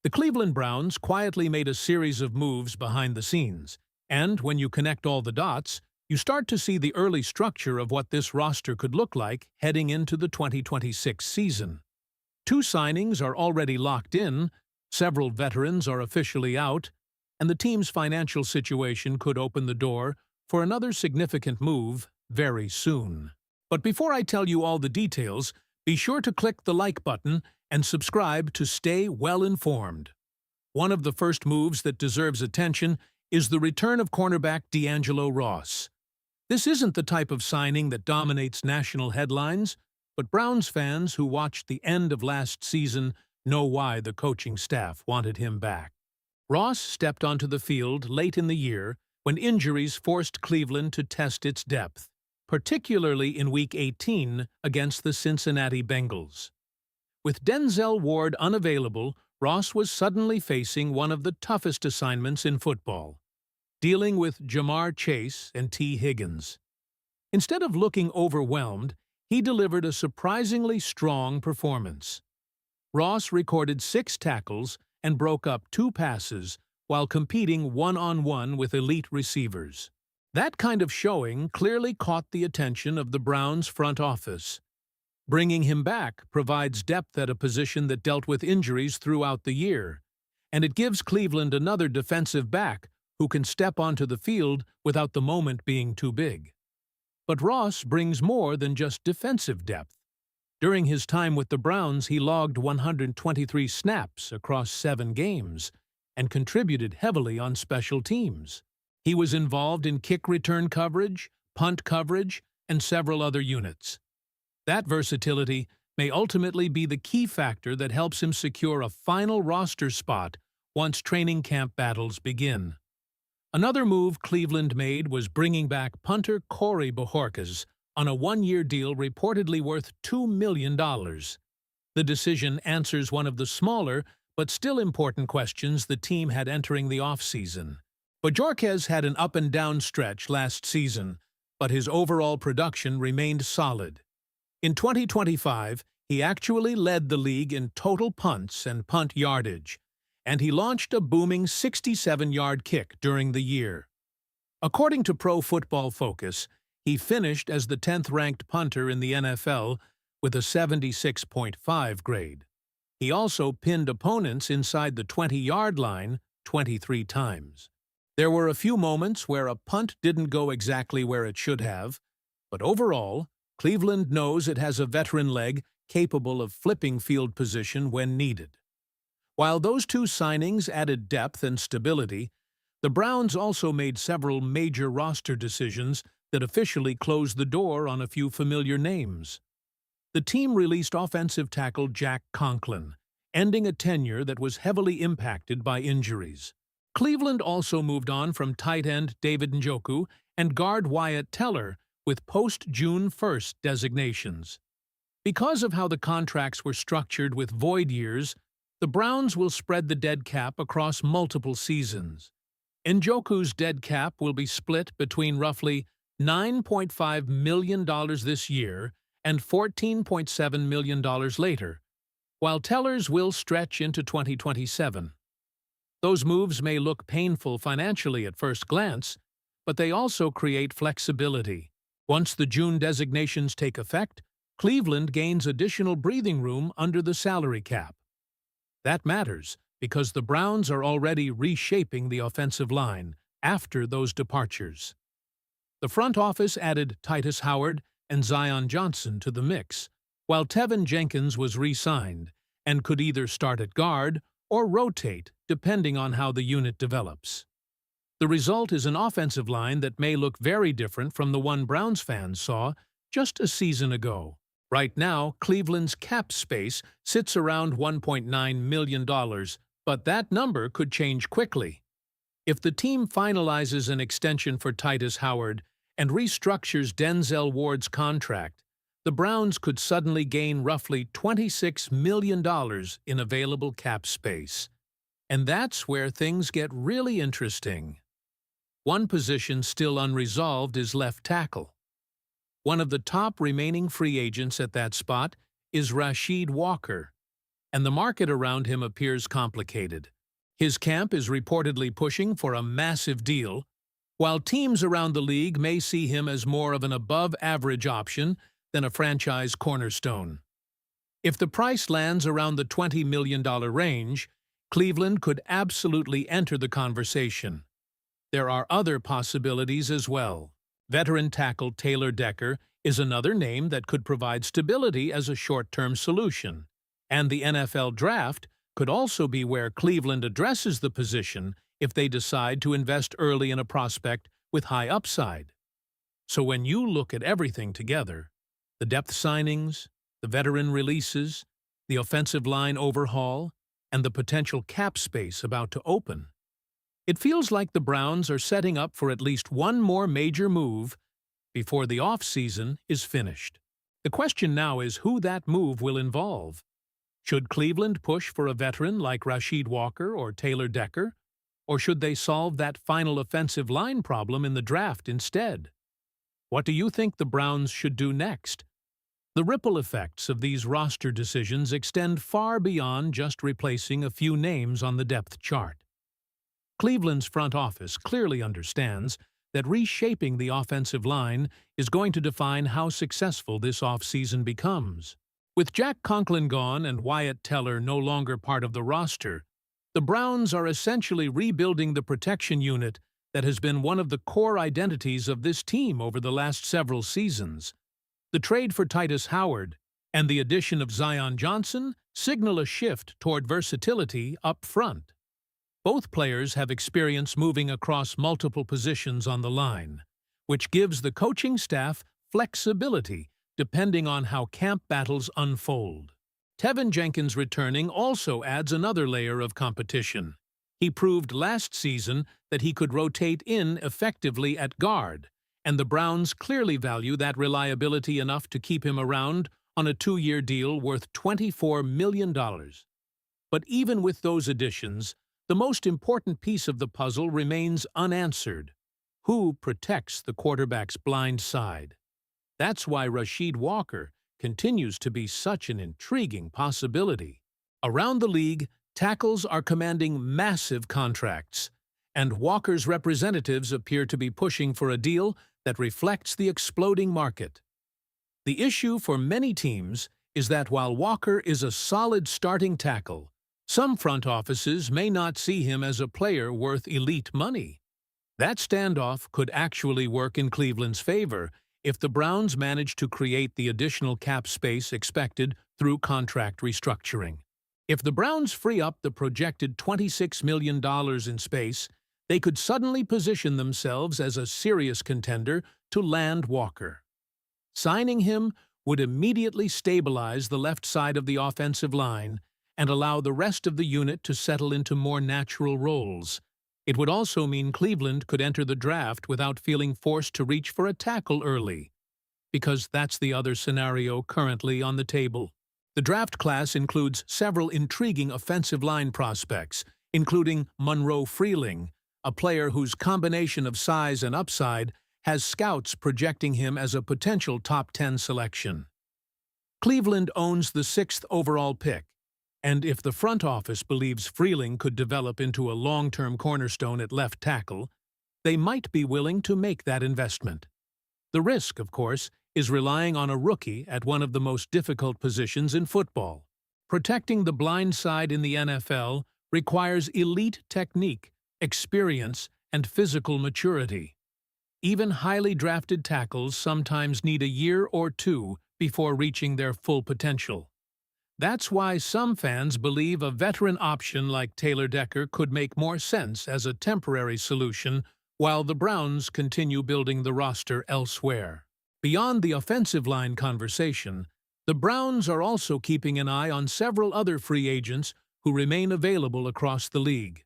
The Cleveland Browns quietly made a series of moves behind the scenes, and when you connect all the dots, you start to see the early structure of what this roster could look like heading into the 2026 season. Two signings are already locked in, several veterans are officially out, and the team's financial situation could open the door for another significant move very soon. But before I tell you all the details, be sure to click the like button and subscribe to stay well informed. One of the first moves that deserves attention is the return of cornerback D'Angelo Ross. This isn't the type of signing that dominates national headlines, but Browns fans who watched the end of last season know why the coaching staff wanted him back. Ross stepped onto the field late in the year when injuries forced Cleveland to test its depth, particularly in Week 18 against the Cincinnati Bengals. With Denzel Ward unavailable, Ross was suddenly facing one of the toughest assignments in football, dealing with Jamar Chase and T. Higgins. Instead of looking overwhelmed, he delivered a surprisingly strong performance. Ross recorded 6 tackles and broke up 2 passes while competing one-on-one with elite receivers. That kind of showing clearly caught the attention of the Browns' front office. Bringing him back provides depth at a position that dealt with injuries throughout the year, and it gives Cleveland another defensive back who can step onto the field without the moment being too big. But Ross brings more than just defensive depth. During his time with the Browns, he logged 123 snaps across 7 games and contributed heavily on special teams. He was involved in kick return coverage, punt coverage, and several other units. That versatility may ultimately be the key factor that helps him secure a final roster spot once training camp battles begin. Another move Cleveland made was bringing back punter Corey Bojorquez on a 1-year deal reportedly worth $2 million. The decision answers one of the smaller but still important questions the team had entering the offseason. Bojorquez had an up-and-down stretch last season, but his overall production remained solid. In 2025, he actually led the league in total punts and punt yardage, and he launched a booming 67-yard kick during the year. According to Pro Football Focus, he finished as the 10th-ranked punter in the NFL with a 76.5 grade. He also pinned opponents inside the 20-yard line 23 times. There were a few moments where a punt didn't go exactly where it should have, but overall, Cleveland knows it has a veteran leg capable of flipping field position when needed. While those 2 signings added depth and stability, the Browns also made several major roster decisions that officially closed the door on a few familiar names. The team released offensive tackle Jack Conklin, ending a tenure that was heavily impacted by injuries. Cleveland also moved on from tight end David Njoku and guard Wyatt Teller with post-June 1st designations. Because of how the contracts were structured with void years, the Browns will spread the dead cap across multiple seasons. Njoku's dead cap will be split between roughly $9.5 million this year and $14.7 million later, while Teller's will stretch into 2027. Those moves may look painful financially at first glance, but they also create flexibility. Once the June designations take effect, Cleveland gains additional breathing room under the salary cap. That matters because the Browns are already reshaping the offensive line after those departures. The front office added Titus Howard and Zion Johnson to the mix, while Tevin Jenkins was re-signed and could either start at guard or rotate depending on how the unit develops. The result is an offensive line that may look very different from the one Browns fans saw just a season ago. Right now, Cleveland's cap space sits around $1.9 million, but that number could change quickly. If the team finalizes an extension for Titus Howard and restructures Denzel Ward's contract, the Browns could suddenly gain roughly $26 million in available cap space. And that's where things get really interesting. One position still unresolved is left tackle. One of the top remaining free agents at that spot is Rasheed Walker, and the market around him appears complicated. His camp is reportedly pushing for a massive deal, while teams around the league may see him as more of an above-average option than a franchise cornerstone. If the price lands around the $20 million range, Cleveland could absolutely enter the conversation. There are other possibilities as well. Veteran tackle Taylor Decker is another name that could provide stability as a short-term solution, and the NFL draft could also be where Cleveland addresses the position if they decide to invest early in a prospect with high upside. So when you look at everything together, the depth signings, the veteran releases, the offensive line overhaul, and the potential cap space about to open, it feels like the Browns are setting up for at least one more major move before the offseason is finished. The question now is who that move will involve. Should Cleveland push for a veteran like Rasheed Walker or Taylor Decker, or should they solve that final offensive line problem in the draft instead? What do you think the Browns should do next? The ripple effects of these roster decisions extend far beyond just replacing a few names on the depth chart. Cleveland's front office clearly understands that reshaping the offensive line is going to define how successful this offseason becomes. With Jack Conklin gone and Wyatt Teller no longer part of the roster, the Browns are essentially rebuilding the protection unit that has been one of the core identities of this team over the last several seasons. The trade for Titus Howard and the addition of Zion Johnson signal a shift toward versatility up front. Both players have experience moving across multiple positions on the line, which gives the coaching staff flexibility depending on how camp battles unfold. Tevin Jenkins returning also adds another layer of competition. He proved last season that he could rotate in effectively at guard, and the Browns clearly value that reliability enough to keep him around on a 2-year deal worth $24 million. But even with those additions, the most important piece of the puzzle remains unanswered. Who protects the quarterback's blind side? That's why Rasheed Walker continues to be such an intriguing possibility. Around the league, tackles are commanding massive contracts, and Walker's representatives appear to be pushing for a deal that reflects the exploding market. The issue for many teams is that while Walker is a solid starting tackle, some front offices may not see him as a player worth elite money. That standoff could actually work in Cleveland's favor if the Browns manage to create the additional cap space expected through contract restructuring. If the Browns free up the projected $26 million in space, they could suddenly position themselves as a serious contender to land Walker. Signing him would immediately stabilize the left side of the offensive line and allow the rest of the unit to settle into more natural roles. It would also mean Cleveland could enter the draft without feeling forced to reach for a tackle early, because that's the other scenario currently on the table. The draft class includes several intriguing offensive line prospects, including Monroe Freeling, a player whose combination of size and upside has scouts projecting him as a potential top 10 selection. Cleveland owns the 6th overall pick, and if the front office believes Freeling could develop into a long-term cornerstone at left tackle, they might be willing to make that investment. The risk, of course, is relying on a rookie at one of the most difficult positions in football. Protecting the blind side in the NFL requires elite technique, experience, and physical maturity. Even highly drafted tackles sometimes need a year or two before reaching their full potential. That's why some fans believe a veteran option like Taylor Decker could make more sense as a temporary solution while the Browns continue building the roster elsewhere. Beyond the offensive line conversation, the Browns are also keeping an eye on several other free agents who remain available across the league.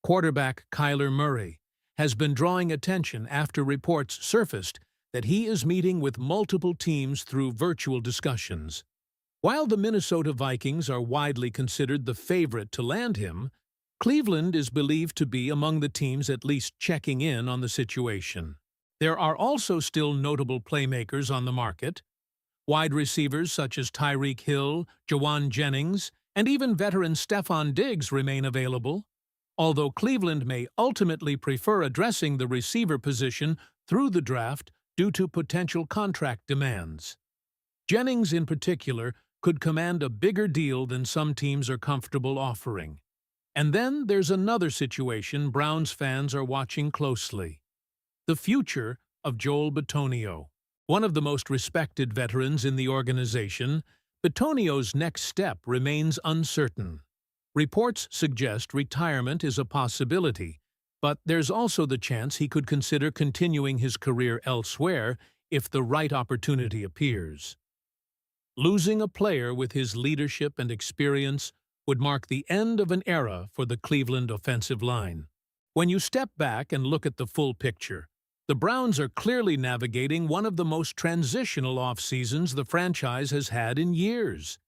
Quarterback Kyler Murray has been drawing attention after reports surfaced that he is meeting with multiple teams through virtual discussions. While the Minnesota Vikings are widely considered the favorite to land him, Cleveland is believed to be among the teams at least checking in on the situation. There are also still notable playmakers on the market. Wide receivers such as Tyreek Hill, Jawan Jennings, And even veteran Stefon Diggs remain available, although Cleveland may ultimately prefer addressing the receiver position through the draft due to potential contract demands. Jennings, in particular, could command a bigger deal than some teams are comfortable offering. And then there's another situation Browns fans are watching closely: the future of Joel Bitonio. One of the most respected veterans in the organization, Bitonio's next step remains uncertain. Reports suggest retirement is a possibility, but there's also the chance he could consider continuing his career elsewhere if the right opportunity appears. Losing a player with his leadership and experience would mark the end of an era for the Cleveland offensive line. When you step back and look at the full picture, the Browns are clearly navigating one of the most transitional off-seasons the franchise has had in years.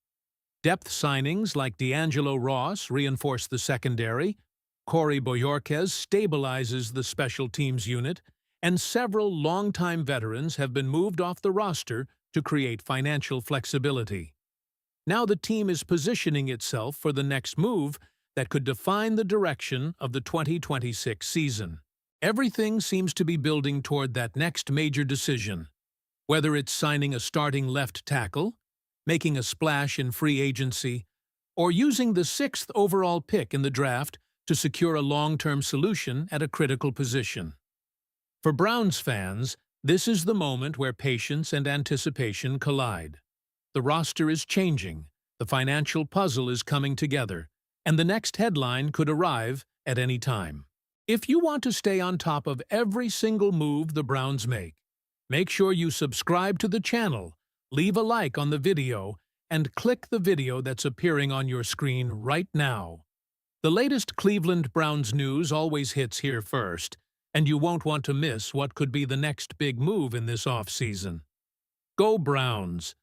Depth signings like D'Angelo Ross reinforce the secondary, Corey Boyorquez stabilizes the special teams unit, and several longtime veterans have been moved off the roster to create financial flexibility. Now the team is positioning itself for the next move that could define the direction of the 2026 season. Everything seems to be building toward that next major decision, whether it's signing a starting left tackle, making a splash in free agency, or using the 6th overall pick in the draft to secure a long-term solution at a critical position. For Browns fans, this is the moment where patience and anticipation collide. The roster is changing, the financial puzzle is coming together, and the next headline could arrive at any time. If you want to stay on top of every single move the Browns make sure you subscribe to the channel, leave a like on the video, and click the video that's appearing on your screen right now. The latest Cleveland Browns news always hits here first, and you won't want to miss what could be the next big move in this offseason. Go Browns!